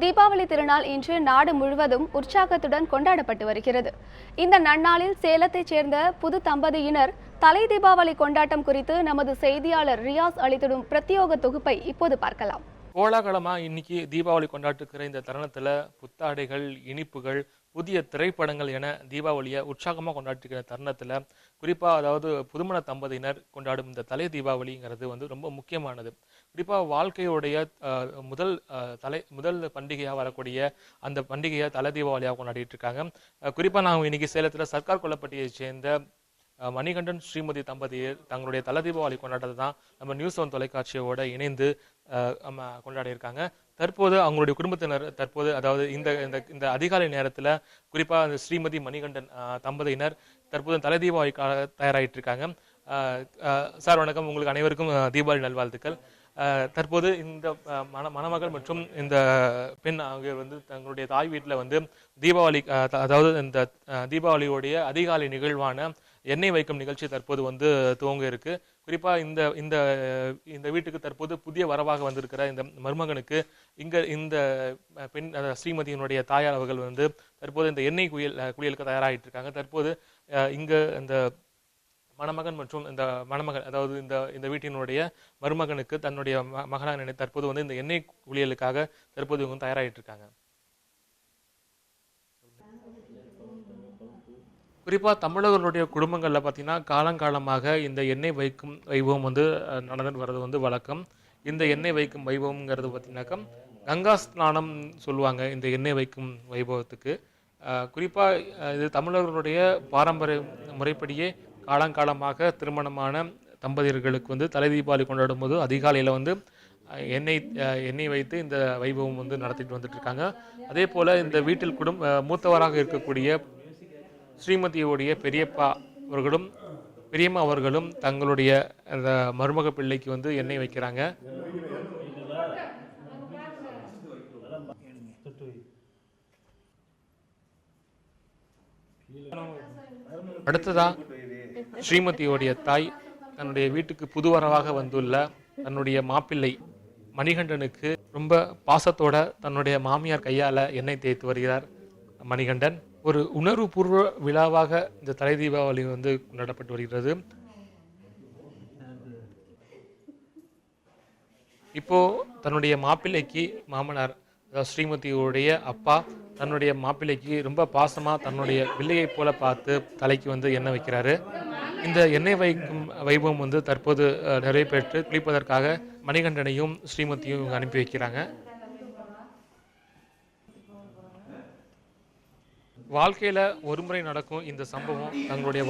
தீபாவளி திருநாள் இன்று நாடு முழுவதும் உற்சாகத்துடன் கொண்டாடப்பட்டு வருகிறது. இந்த நன்னாளில் சேலத்தைச் சேர்ந்த புது தம்பதியினர் தலை தீபாவளி கொண்டாட்டம் குறித்து நமது செய்தியாளர் ரியாஸ் அளித்திடும் பிரத்யோக தொகுப்பை இப்போது பார்க்கலாம். கோலாகலமா இன்னைக்கு தீபாவளி கொண்டாட்டுக்கிற இந்த தருணத்துல புத்தாடைகள், இனிப்புகள், புதிய திரைப்படங்கள் என தீபாவளியை உற்சாகமா கொண்டாடிக்கிற தருணத்துல குறிப்பா அதாவது புதுமண தம்பதியினர் கொண்டாடும் இந்த தலை தீபாவளிங்கிறது ரொம்ப முக்கியமானது. குறிப்பா வாழ்க்கையுடைய முதல் பண்டிகையா வரக்கூடிய அந்த பண்டிகையை தலை தீபாவளியாக கொண்டாடிட்டு இருக்காங்க. குறிப்பா நான் இன்னைக்கு சேலத்துல சர்க்கார் கொல்லப்பட்டியை சேர்ந்த மணிகண்டன் ஸ்ரீமதி தம்பதியர் தங்களுடைய தலை தீபாவளி கொண்டாட்டத்தை தான் நம்ம நியூஸ் 1 தொலைக்காட்சியோட இணைந்து கொண்டாடி இருக்காங்க. தற்போது அவங்களுடைய குடும்பத்தினர் அதாவது இந்த அதிகாலை நேரத்துல குறிப்பா அந்த ஸ்ரீமதி மணிகண்டன் தம்பதியினர் தற்போது தலை தீபாவளிக்காக தயாராகிட்டு இருக்காங்க. சார் வணக்கம், உங்களுக்கு அனைவருக்கும் தீபாவளி நல்வாழ்த்துக்கள். தற்போது இந்த மணமகள் மற்றும் இந்த பெண் ஆகியோர் தங்களுடைய தாய் வீட்டில் தீபாவளி அதாவது இந்த தீபாவளியோடைய அதிகாலை நிகழ்வான எண்ணெய் வைக்கும் நிகழ்ச்சி தற்போது துவங்க இருக்கு. குறிப்பா இந்த வீட்டுக்கு தற்போது புதிய வரவாக வந்திருக்கிற இந்த மருமகனுக்கு இந்த பெண் ஸ்ரீமதியினுடைய தாயார் அவர்கள் தற்போது இந்த எண்ணெய் குளியலுக்கு தயாராகிட்டு இருக்காங்க. தற்போது இங்க இந்த மணமகன் மற்றும் இந்த மணமகள் அதாவது இந்த வீட்டினுடைய மருமகனுக்கு தன்னுடைய மகனாக நினைத்து தற்போது இந்த எண்ணெய் குளியலுக்காக தற்போது இவங்க தயாராகிட்டு இருக்காங்க. குறிப்பா தமிழர்களுடைய குடும்பங்கள்ல பார்த்தீங்கன்னா காலங்காலமாக இந்த எண்ணெய் வைக்கும் வைபவம் நடந்துட்டு வர்றது வழக்கம். இந்த எண்ணெய் வைக்கும் வைபவம்ங்கிறது பார்த்தீங்கன்னாக்கா கங்கா ஸ்நானம் சொல்லுவாங்க இந்த எண்ணெய் வைக்கும் வைபவத்துக்கு. குறிப்பா இது தமிழர்களுடைய பாரம்பரிய முறைப்படியே காலங்காலமாக திருமணமான தம்பதியர்களுக்கு தலை தீபாவளி கொண்டாடும் போது அதிகாலையில் எண்ணெய் வைத்து இந்த வைபவம் நடத்திட்டு வந்துட்டு இருக்காங்க. அதே போல இந்த வீட்டில் மூத்தவராக இருக்கக்கூடிய ஸ்ரீமதியோடைய பெரியப்பா அவர்களும் பெரியம்மா அவர்களும் தங்களுடைய அந்த மருமக பிள்ளைக்கு எண்ணெய் வைக்கிறாங்க. அடுத்ததா ஸ்ரீமதியோடைய தாய் தன்னுடைய வீட்டுக்கு புதுவரவாக வந்துள்ள தன்னுடைய மாப்பிள்ளை மணிகண்டனுக்கு ரொம்ப பாசத்தோட தன்னுடைய மாமியார் கையால எண்ணெய் தேய்த்து வருகிறார் மணிகண்டன். ஒரு உணர்வுபூர்வ விழாவாக இந்த தலை தீபாவளி கொண்டாடப்பட்டு வருகிறது. இப்போ தன்னுடைய மாப்பிள்ளைக்கு மாமனார் ஸ்ரீமதியோடைய அப்பா தன்னுடைய மாப்பிள்ளைக்கு ரொம்ப பாசமா தன்னுடைய பிள்ளையை போல பார்த்து தலைக்கு எண்ணெய் வைக்கிறாரு. இந்த எண்ணெய் வைக்கும் வைபவம் தற்போது நிறைவேற்று குளிப்பதற்காக மணிகண்டனையும் ஸ்ரீமதியும் அனுப்பி வைக்கிறாங்க. வாழ்க்கையில ஒருமுறை நடக்கும் இந்த சம்பவம் தங்களுடைய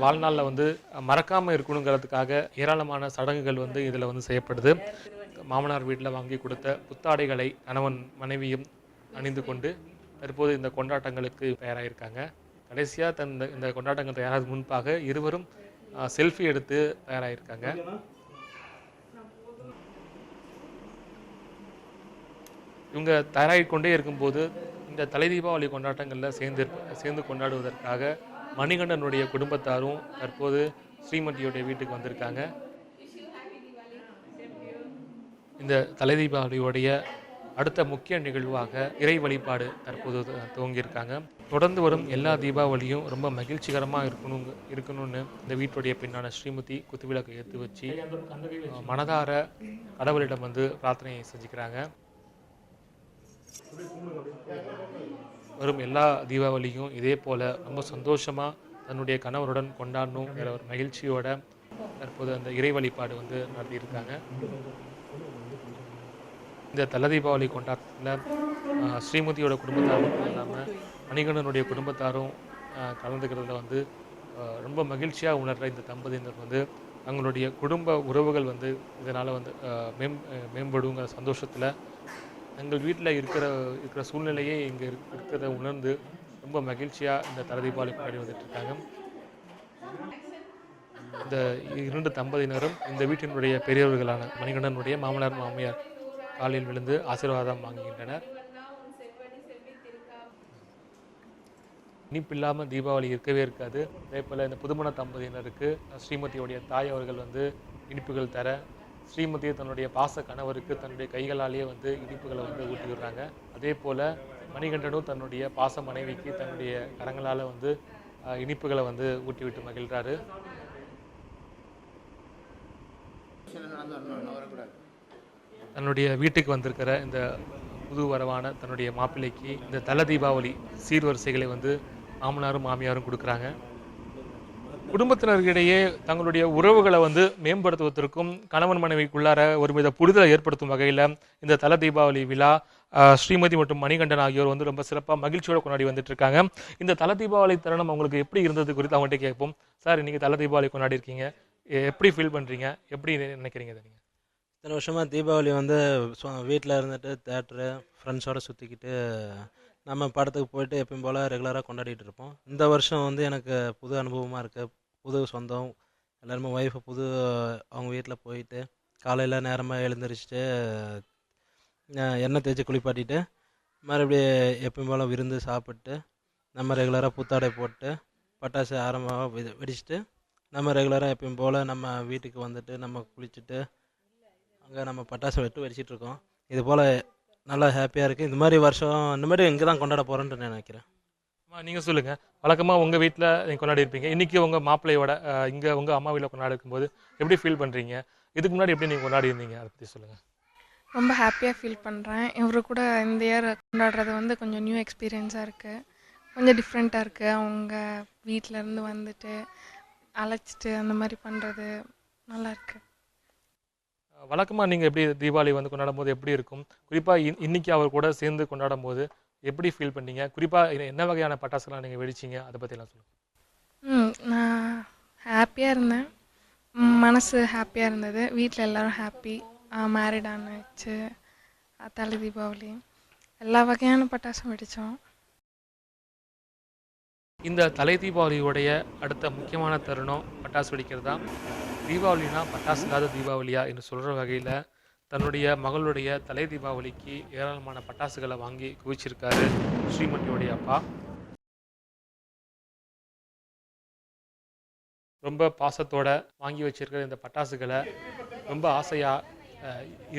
வாழ்நாளில் மறக்காம இருக்கணுங்கிறதுக்காக ஏராளமான சடங்குகள் இதுல செய்யப்படுது. மாமனார் வீட்டில் வாங்கி கொடுத்த புத்தாடைகளை கணவன் மனைவியும் அணிந்து கொண்டு தற்போது இந்த கொண்டாட்டங்களுக்கு தயாராகிருக்காங்க. கடைசியா இந்த கொண்டாட்டங்கள் தயாராக முன்பாக இருவரும் செல்ஃபி எடுத்து தயாராகிருக்காங்க. இவங்க தயாராகி கொண்டே இருக்கும்போது இந்த தலை தீபாவளி கொண்டாட்டங்களில் சேர்ந்து கொண்டாடுவதற்காக மணிகண்டனுடைய குடும்பத்தாரும் தற்போது ஸ்ரீமதியோடைய வீட்டுக்கு வந்திருக்காங்க. இந்த தலை தீபாவளியோடைய அடுத்த முக்கிய நிகழ்வாக இறை வழிபாடு தற்போது துவங்கியிருக்காங்க. தொடர்ந்து வரும் எல்லா தீபாவளியும் ரொம்ப மகிழ்ச்சிகரமாக இருக்கணும்னு இந்த வீட்டுடைய பெண்ணான ஸ்ரீமதி குத்துவிளக்கை ஏற்றி வச்சு மனதார கடவுளிடம் பிரார்த்தனை செஞ்சுக்கிறாங்க. வரும் எல்லா தீபாவளியும் இதே போல ரொம்ப சந்தோஷமா தன்னுடைய கணவருடன் கொண்டாடணுங்கிற ஒரு மகிழ்ச்சியோட தற்போது அந்த இறை வழிபாடு நடத்தியிருக்காங்க. இந்த தலை தீபாவளி கொண்டாட்டத்தில் ஸ்ரீமதியோட குடும்பத்தார் மட்டும் இல்லாமல் மணிகண்டனுடைய குடும்பத்தாரும் கலந்துக்கிறதுல ரொம்ப மகிழ்ச்சியாக உணர்கிற இந்த தம்பதியினர் தங்களுடைய குடும்ப உறவுகள் இதனால் மேம்படுங்கிற சந்தோஷத்தில் தங்கள் வீட்டில் இருக்கிற சூழ்நிலையே இங்கே இருக்கிறத உணர்ந்து ரொம்ப மகிழ்ச்சியாக இந்த தலை தீபாவளி கொண்டாடி வந்துட்டுருக்காங்க. இந்த 2 தம்பதியினரும் இந்த வீட்டினுடைய பெரியவர்களான மணிகண்டனுடைய மாமனார் மாமியார் காலில் விழுந்து ஆசீர்வாதம் வாங்குகின்றனர். இனிப்பில்லாமல் தீபாவளி இருக்கவே இருக்காது. அதே போல் இந்த புதுமண தம்பதியினருக்கு ஸ்ரீமதியோடைய தாய் அவர்கள் இனிப்புகள் தர ஸ்ரீமதி தன்னுடைய பாச கணவருக்கு தன்னுடைய கைகளாலேயே வந்து இனிப்புகளை வந்து ஊட்டி விடுறாங்க. அதே போல மணிகண்டனும் தன்னுடைய பாச மனைவிக்கு தன்னுடைய கரங்களால் வந்து இனிப்புகளை வந்து ஊட்டி விட்டு மகிழ்றாரு. தன்னுடைய வீட்டுக்கு வந்திருக்கிற இந்த புது வரவான தன்னுடைய மாப்பிள்ளைக்கு இந்த தல தீபாவளி சீர்வரிசைகளை வந்து மாமனாரும் மாமியாரும் கொடுக்குறாங்க. குடும்பத்தினர்களிடையே தங்களுடைய உறவுகளை வந்து மேம்படுத்துவதற்கும் கணவன் மனைவிக்குள்ளார ஒருவித புரிதலை ஏற்படுத்தும் வகையில் இந்த தல தீபாவளி விழா ஸ்ரீமதி மற்றும் மணிகண்டன் ஆகியோர் வந்து ரொம்ப சிறப்பாக மகிழ்ச்சியோட கொண்டாடி வந்துட்டு இருக்காங்க. இந்த தல தீபாவளி தருணம் அவங்களுக்கு எப்படி இருந்தது குறித்து அவங்கள்ட்ட கேட்போம். சார், இன்னைக்கு தல தீபாவளி கொண்டாடி இருக்கீங்க, எப்படி ஃபீல் பண்றீங்க, எப்படி நினைக்கிறீங்க நீங்க? இத்தனை வருஷமாக தீபாவளி வந்து வீட்டில் இருந்துட்டு தேட்டரு ஃப்ரெண்ட்ஸோடு சுற்றிக்கிட்டு நம்ம படத்துக்கு போயிட்டு எப்பயும் போல் ரெகுலராக கொண்டாடிட்டு இருப்போம். இந்த வருஷம் வந்து எனக்கு புது அனுபவமாக இருக்குது. புது சொந்தம் எல்லாருமே ஒய்ஃபு அவங்க வீட்டில் போயிட்டு காலையில் நேரமாக எழுந்திரிச்சிட்டு எண்ணெய் தேய்ச்சி குளிப்பாட்டிட்டு மறுபடியும் எப்பயும் போல் விருந்து சாப்பிட்டு நம்ம ரெகுலராக புத்தாடை போட்டு பட்டாசு ஆரம்பமாக வெடிச்சிட்டு நம்ம ரெகுலராக எப்பயும் போல் நம்ம வீட்டுக்கு வந்துட்டு நம்ம குளிச்சுட்டு அங்கே நம்ம பட்டாசு வெடிச்சிட்டு இருக்கோம். இது போல் நல்லா ஹாப்பியாக இருக்குது. இந்த மாதிரி வருஷம் இந்த மாதிரி இங்கே தான் கொண்டாட போகிறேன்ட்டு நினைக்கிறேன். நீங்கள் சொல்லுங்கள், வழக்கமாக உங்கள் வீட்டில் நீங்கள் கொண்டாடி இருப்பீங்க, இன்றைக்கி உங்கள் மாப்பிள்ளையோட இங்கே உங்கள் அம்மா வீட்டில் கொண்டாடி இருக்கும்போது எப்படி ஃபீல் பண்ணுறீங்க? இதுக்கு முன்னாடி எப்படி நீங்கள் கொண்டாடி இருந்தீங்க, அதை பற்றி சொல்லுங்கள். ரொம்ப ஹாப்பியாக ஃபீல் பண்ணுறேன். இவரு கூட இந்த இயர் கொண்டாடுறது வந்து கொஞ்சம் நியூ எக்ஸ்பீரியன்ஸாக இருக்குது, கொஞ்சம் டிஃப்ரெண்ட்டாக இருக்குது. அவங்க வீட்டிலேருந்து வந்துட்டு அழைச்சிட்டு அந்த மாதிரி பண்ணுறது நல்லாயிருக்கு. வழக்கமாக நீங்கள் எப்படி தீபாவளி வந்து கொண்டாடும் போது எப்படி இருக்கும்? குறிப்பாக இன்னைக்கு அவர் கூட சேர்ந்து கொண்டாடும் போது எப்படி ஃபீல் பண்ணீங்க? குறிப்பாக என்ன வகையான பட்டாசுலாம் நீங்கள் வெடிச்சிங்க, அதை பற்றிலாம் சொல்லுங்கள். நான் ஹாப்பியாக இருந்தேன், மனசு ஹாப்பியாக இருந்தது, வீட்டில் எல்லோரும் ஹாப்பி. மேரிட் ஆனிச்சு, தலை தீபாவளி எல்லா வகையான பட்டாசும் வெடித்தோம். இந்த தலை தீபாவளியோடைய அடுத்த முக்கியமான தருணம் பட்டாசு வெடிக்கிறது தான். தீபாவளினா பட்டாசு இல்லாத தீபாவளியா என்று சொல்கிற வகையில் தன்னுடைய மகளுடைய தலை தீபாவளிக்கு ஏராளமான பட்டாசுகளை வாங்கி குவிச்சிருக்காரு ஸ்ரீமதியோடைய அப்பா. ரொம்ப பாசத்தோட வாங்கி வச்சிருக்கிற இந்த பட்டாசுகளை ரொம்ப ஆசையாக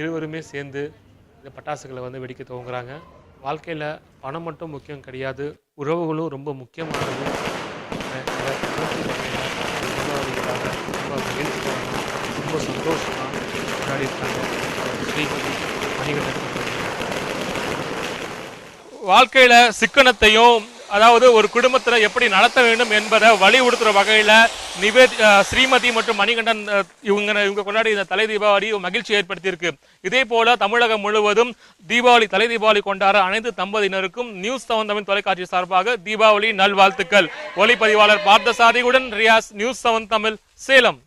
இருவருமே சேர்ந்து இந்த பட்டாசுகளை வந்து வெடிக்க துவங்குறாங்க. வாழ்க்கையில் பணம் மட்டும் முக்கியம் கிடையாது, உறவுகளும் ரொம்ப முக்கியமானது. ரொம்ப மகிழ்ச்சியாக ரொம்ப சந்தோஷமாக கொண்டாடி இருக்காங்க ஸ்ரீமதி மணிகண்டன். வாழ்க்கையில் சிக்கனத்தையும் அதாவது ஒரு குடும்பத்தில் எப்படி நடத்த வேண்டும் என்பதை வலியுறுத்துகிற வகையில் ஸ்ரீமதி மற்றும் மணிகண்டன் இவங்க கொண்டாடி இந்த தலை தீபாவளி மகிழ்ச்சி ஏற்படுத்தியிருக்கு. இதே போல தமிழகம் முழுவதும் தலை தீபாவளி கொண்டாட அனைத்து தம்பதியினருக்கும் நியூஸ் 7 தமிழ் தொலைக்காட்சி சார்பாக தீபாவளி நல்வாழ்த்துக்கள். ஒளிப்பதிவாளர் பார்த்தசாரியுடன் ரியாஸ், நியூஸ் 7 தமிழ், சேலம்.